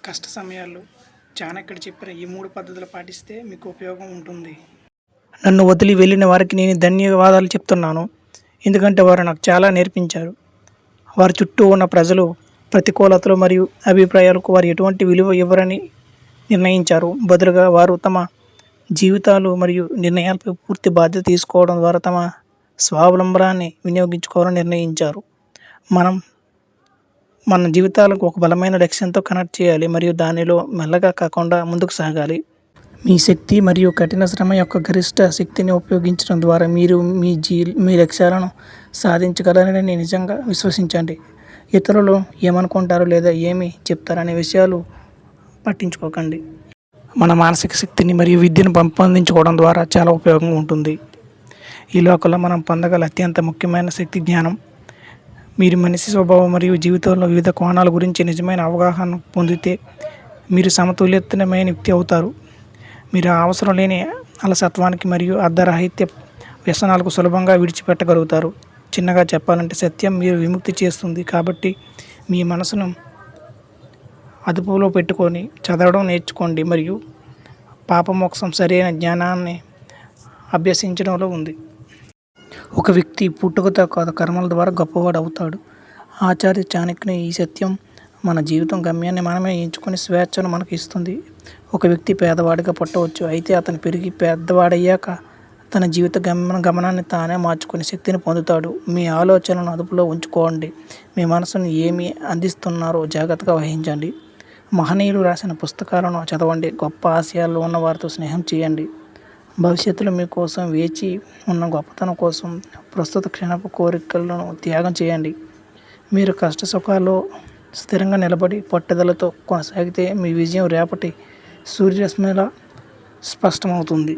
కష్ట సమయాల్లో చాణక్యుడు చెప్పిన ఈ 3 పద్ధతులు పాటిస్తే మీకు ఉపయోగం ఉంటుంది. నన్ను వదిలి వెళ్ళిన వారికి నేను ధన్యవాదాలు చెప్తున్నాను. ఎందుకంటే వారు నాకు చాలా నేర్పించారు. వారి చుట్టూ ఉన్న ప్రజలు ప్రతికూలతలు మరియు అభిప్రాయాలకు వారు ఎటువంటి విలువ ఇవ్వరని నిర్ణయించారు. బదులుగా వారు తమ జీవితాలు మరియు నిర్ణయాలపై పూర్తి బాధ్యత తీసుకోవడం ద్వారా తమ స్వావలంబనాన్ని వినియోగించుకోవాలని నిర్ణయించారు. మన జీవితాలకు ఒక బలమైన లక్ష్యంతో కనెక్ట్ చేయాలి మరియు దానిలో మెల్లగా కాకుండా ముందుకు సాగాలి. మీ శక్తి మరియు కఠిన శ్రమ యొక్క గరిష్ట శక్తిని ఉపయోగించడం ద్వారా మీరు మీ లక్ష్యాలను సాధించగలరని నిజంగా విశ్వసించండి. ఇతరులు ఏమనుకుంటారు లేదా ఏమి చెప్తారనే విషయాలు పట్టించుకోకండి. మన మానసిక శక్తిని మరియు విద్యను పెంపొందించుకోవడం ద్వారా చాలా ఉపయోగం ఉంటుంది. ఈ లోకంలో మనం పొందగల అత్యంత ముఖ్యమైన శక్తి జ్ఞానం. మీరు మనిషి స్వభావం మరియు జీవితంలో వివిధ కోణాల గురించి నిజమైన అవగాహన పొందితే మీరు సమతుల్యమైన వ్యక్తి అవుతారు. మీరు అవసరం లేని అలసత్వానికి మరియు అర్ధరాహిత్య వ్యసనాలకు సులభంగా విడిచిపెట్టగలుగుతారు. చిన్నగా చెప్పాలంటే సత్యం మీరు విముక్తి చేస్తుంది. కాబట్టి మీ మనసును అదుపులో పెట్టుకొని చదవడం నేర్చుకోండి మరియు పాపమోక్షం సరైన జ్ఞానాన్ని అభ్యసించడంలో ఉంది. ఒక వ్యక్తి పుట్టుకతో కాదు కర్మల ద్వారా గొప్పవాడు అవుతాడు. ఆచార్య చాణక్యుని ఈ సత్యం మన జీవితం గమ్యాన్ని మనమే ఎంచుకునే స్వేచ్ఛను మనకు ఇస్తుంది. ఒక వ్యక్తి పేదవాడిగా పుట్టవచ్చు, అయితే అతను పెరిగి పెద్దవాడయ్యాక తన జీవిత గమనాన్ని తానే మార్చుకునే శక్తిని పొందుతాడు. మీ ఆలోచనలను అదుపులో ఉంచుకోండి. మీ మనసును ఏమి అందిస్తున్నారో జాగ్రత్తగా వహించండి. మహనీయులు రాసిన పుస్తకాలను చదవండి. గొప్ప ఆశయాలు ఉన్న వారితో స్నేహం చేయండి. భవిష్యత్తులో మీకోసం వేచి ఉన్న గొప్పతనం కోసం ప్రస్తుత క్షణపు కోరికలను త్యాగం చేయండి. మీరు కష్ట సుఖాల్లో స్థిరంగా నిలబడి పట్టుదలతో కొనసాగితే మీ విజయం రేపటి సూర్యరశ్మిలా స్పష్టమవుతుంది.